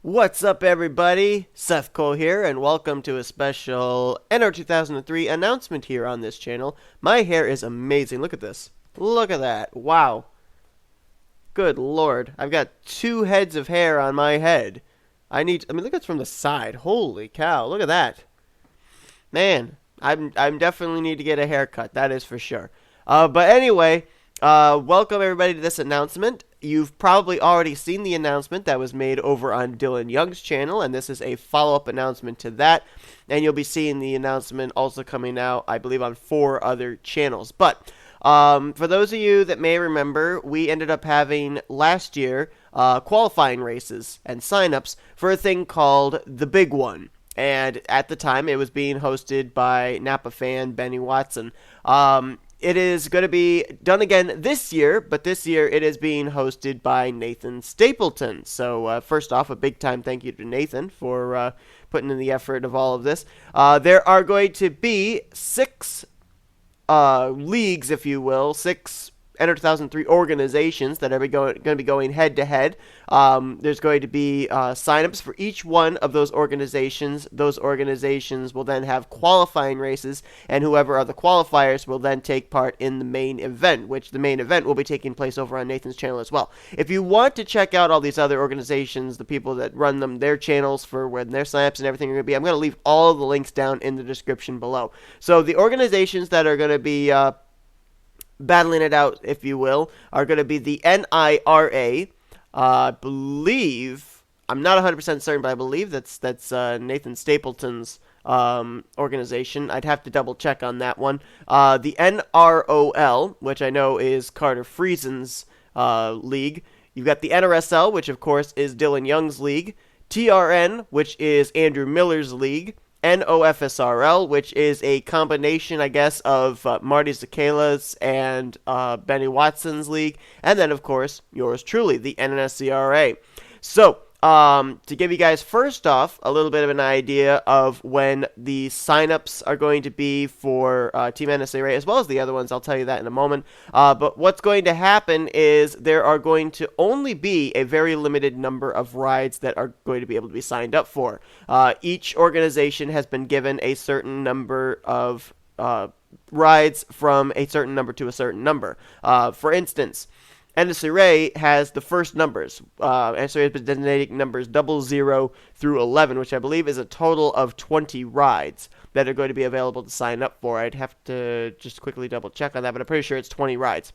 What's up, everybody? Seth Cole here, and welcome to a special NR 2003 announcement here on this channel. My hair is amazing. Look at this. Look at that. Wow. Good lord. I've got 2 heads of hair on my head. Look at this from the side. Holy cow. Look at that. Man, I'm definitely need to get a haircut. That is for sure. But anyway, welcome everybody to this announcement. You've probably already seen the announcement that was made over on Dylan Young's channel, and this is a follow-up announcement to that. And you'll be seeing the announcement also coming out, I believe, on 4 other channels. But for those of you that may remember, we ended up having last year qualifying races and signups for a thing called The Big One. And at the time, it was being hosted by Napa fan Benny Watson. It is going to be done again this year, but this year it is being hosted by Nathan Stapleton. So first off, a big time thank you to Nathan for putting in the effort of all of this. There are going to be 6 leagues, if you will, 6 NR 2003 organizations that are going to be going head-to-head. There's going to be signups for each one of those organizations. Those organizations will then have qualifying races, and whoever are the qualifiers will then take part in the main event, which the main event will be taking place over on Nathan's channel as well. If you want to check out all these other organizations, the people that run them, their channels for when their signups and everything are going to be, I'm going to leave all the links down in the description below. So the organizations that are going to be battling it out, if you will, are going to be the NIRA. I believe, I'm not 100% certain, but I believe that's Nathan Stapleton's organization. I'd have to double check on that one. The NROL, which I know is Carter Friesen's league. You've got the NRSL, which of course is Dylan Young's league. TRN, which is Andrew Miller's league. NOFSRL, which is a combination, I guess, of Marty Zakela's and Benny Watson's league, and then, of course, yours truly, the NNSCRA. So, to give you guys, first off, a little bit of an idea of when the signups are going to be for Team NSCRA, as well as the other ones, I'll tell you that in a moment. But what's going to happen is there are going to only be a very limited number of rides that are going to be able to be signed up for. Each organization has been given a certain number of rides from a certain number to a certain number. For instance, NNSCRA has the first numbers. NNSCRA has been designating numbers 00 through 11, which I believe is a total of 20 rides that are going to be available to sign up for. I'd have to just quickly double check on that, but I'm pretty sure it's 20 rides.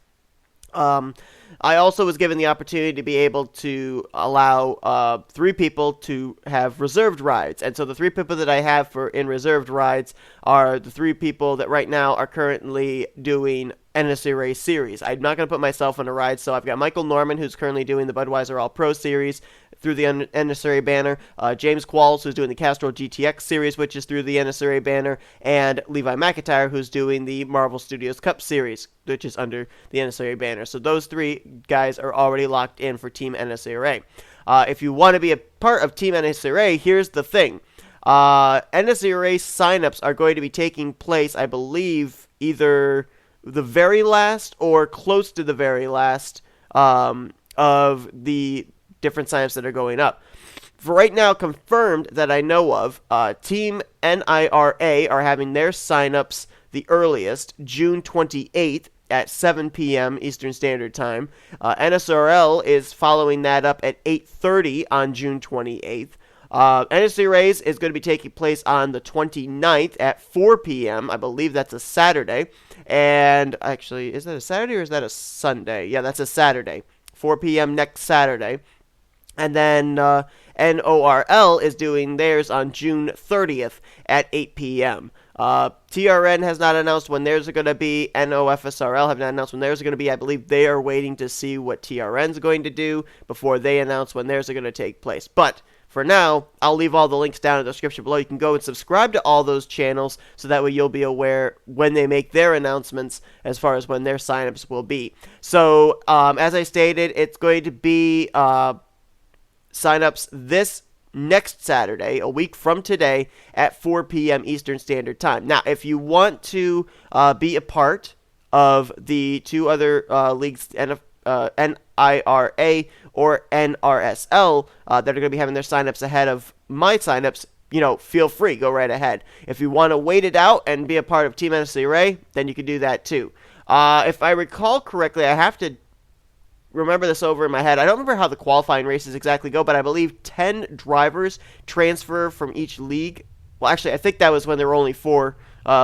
I also was given the opportunity to be able to allow 3 people to have reserved rides. And so the 3 people that I have in reserved rides are the 3 people that right now are currently doing NSCRA series. I'm not going to put myself on a ride, so I've got Michael Norman, who's currently doing the Budweiser All-Pro series through the NSCRA banner, James Qualls, who's doing the Castrol GTX series, which is through the NSCRA banner, and Levi McIntyre, who's doing the Marvel Studios Cup series, which is under the NSCRA banner. So those 3 guys are already locked in for Team NSCRA. If you want to be a part of Team NSCRA, here's the thing. NSCRA signups are going to be taking place, I believe, either the very last or close to the very last of the different signups that are going up. For right now, confirmed that I know of, Team NIRA are having their signups the earliest, June 28th at 7 p.m. Eastern Standard Time. NSRL is following that up at 8:30 on June 28th. NSCRA's is going to be taking place on the 29th at 4 p.m. I believe that's a Saturday. And actually, is that a Saturday or is that a Sunday? Yeah, that's a Saturday. 4 p.m. next Saturday. And then NORL is doing theirs on June 30th at 8 p.m. TRN has not announced when theirs are going to be. NOFSRL have not announced when theirs are going to be. I believe they are waiting to see what TRN's going to do before they announce when theirs are going to take place. But for now, I'll leave all the links down in the description below. You can go and subscribe to all those channels so that way you'll be aware when they make their announcements as far as when their signups will be. So, as I stated, it's going to be signups this next Saturday, a week from today, at 4 p.m. Eastern Standard Time. Now, if you want to be a part of the 2 other leagues, NIRA or NRSL that are going to be having their signups ahead of my signups, feel free, go right ahead. If you want to wait it out and be a part of Team NNSCRA, then you can do that too. If I recall correctly, I have to remember this over in my head. I don't remember how the qualifying races exactly go, but I believe 10 drivers transfer from each league. Well, actually, I think that was when there were only 4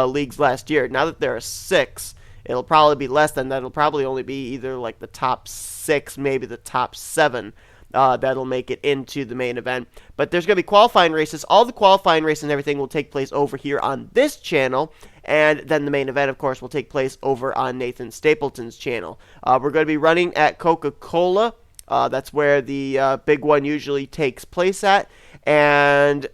leagues last year. Now that there are 6, it'll probably be less than that. It'll probably only be either like the top 6, maybe the top 7. That'll make it into the main event. But there's going to be qualifying races. All the qualifying races and everything will take place over here on this channel. And then the main event, of course, will take place over on Nathan Stapleton's channel. We're going to be running at Coca-Cola. That's where the big one usually takes place at. And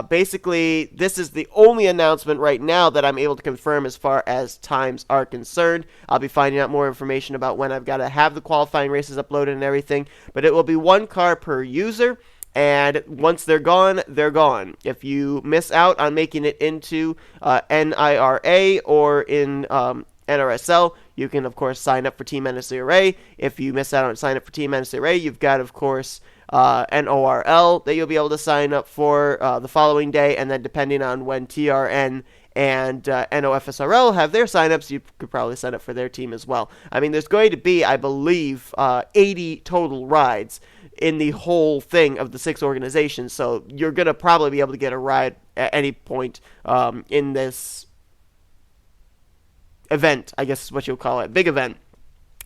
basically, this is the only announcement right now that I'm able to confirm as far as times are concerned. I'll be finding out more information about when I've got to have the qualifying races uploaded and everything. But it will be 1 car per user. And once they're gone, they're gone. If you miss out on making it into NIRA or in NRSL, you can, of course, sign up for Team NNSCRA. If you miss out on sign up for Team NNSCRA, you've got, of course, NORL that you'll be able to sign up for the following day. And then depending on when TRN and NOFSRL have their signups, you could probably sign up for their team as well. I mean, there's going to be, I believe, 80 total rides in the whole thing of the 6 organizations, so you're going to probably be able to get a ride at any point in this event, I guess is what you'll call it, big event.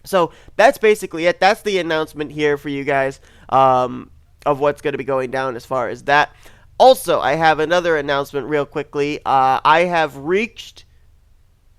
So that's basically it. That's the announcement here for you guys of what's going to be going down as far as that. Also, I have another announcement real quickly. I have reached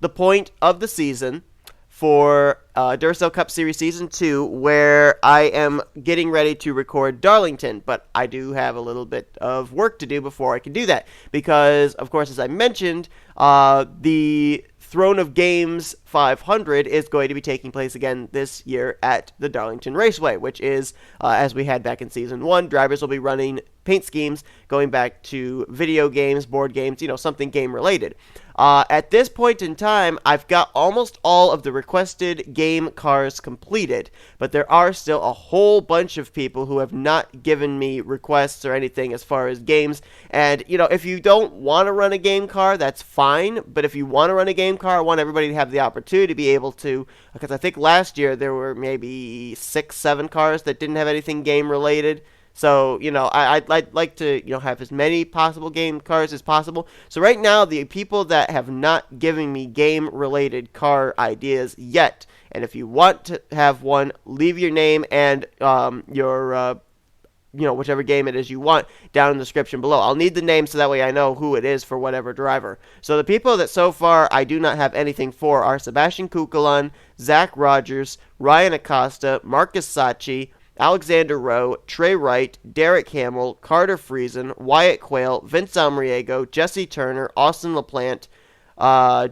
the point of the season for Duracell Cup Series Season 2, where I am getting ready to record Darlington, but I do have a little bit of work to do before I can do that, because, of course, as I mentioned, the Throne of Games 500 is going to be taking place again this year at the Darlington Raceway, which is, as we had back in Season 1, drivers will be running paint schemes going back to video games, board games, something game-related. At this point in time, I've got almost all of the requested game cars completed, but there are still a whole bunch of people who have not given me requests or anything as far as games. And, if you don't want to run a game car, that's fine, but if you want to run a game car, I want everybody to have the opportunity to be able to, because I think last year there were maybe 6, 7 cars that didn't have anything game-related. So, I'd like to, have as many possible game cars as possible. So right now, the people that have not given me game-related car ideas yet, and if you want to have one, leave your name and your, whichever game it is you want down in the description below. I'll need the name so that way I know who it is for whatever driver. So the people that so far I do not have anything for are Sebastian Kukulon, Zach Rogers, Ryan Acosta, Marcus Sachi, Alexander Rowe, Trey Wright, Derek Hamill, Carter Friesen, Wyatt Quayle, Vince Almriego, Jesse Turner, Austin LaPlante,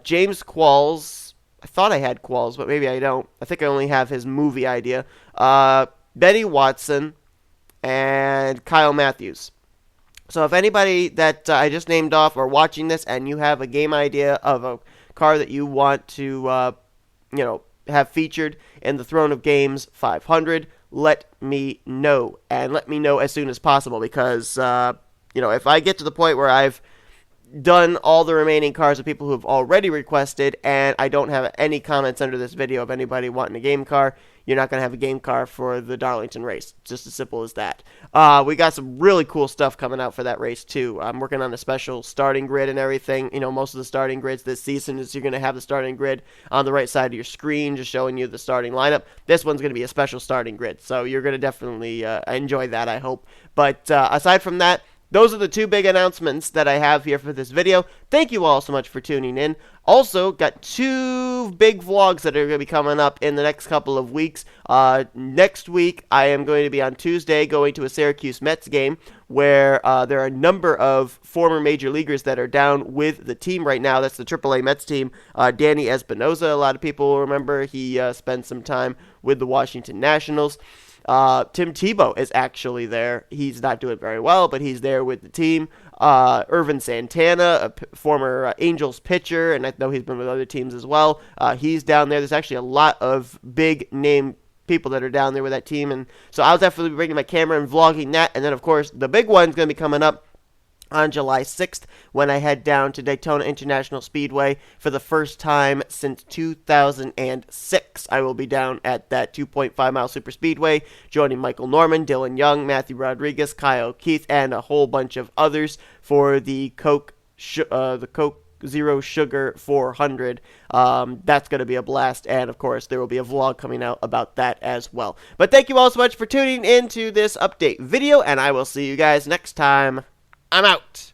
James Qualls. I thought I had Qualls, but maybe I don't. I think I only have his movie idea. Benny Watson, and Kyle Matthews. So if anybody that I just named off are watching this and you have a game idea of a car that you want to, have featured in the Throne of Games 500, let me know, and let me know as soon as possible, because, if I get to the point where I've done all the remaining cars of people who have already requested, and I don't have any comments under this video of anybody wanting a game car, you're not going to have a game car for the Darlington race. Just as simple as that. We got some really cool stuff coming out for that race, too. I'm working on a special starting grid and everything. Most of the starting grids this season is you're going to have the starting grid on the right side of your screen, just showing you the starting lineup. This one's going to be a special starting grid, so you're going to definitely enjoy that, I hope. But aside from that, those are the 2 big announcements that I have here for this video. Thank you all so much for tuning in. Also, got 2 big vlogs that are going to be coming up in the next couple of weeks. Next week, I am going to be on Tuesday going to a Syracuse Mets game where there are a number of former major leaguers that are down with the team right now. That's the AAA Mets team. Danny Espinosa, a lot of people will remember. He spent some time with the Washington Nationals. Tim Tebow is actually there. He's not doing very well, but he's there with the team. Irvin Santana, a former Angels pitcher, and I know he's been with other teams as well. He's down there. There's actually a lot of big name people that are down there with that team. And so I'll definitely be bringing my camera and vlogging that. And then, of course, the big one's going to be coming up on July 6th when I head down to Daytona International Speedway for the first time since 2006. I will be down at that 2.5-mile super speedway, joining Michael Norman, Dylan Young, Matthew Rodriguez, Kyle O'Keefe, and a whole bunch of others for the Coke Zero Sugar 400. That's going to be a blast, and of course there will be a vlog coming out about that as well. But thank you all so much for tuning into this update video, and I will see you guys next time. I'm out.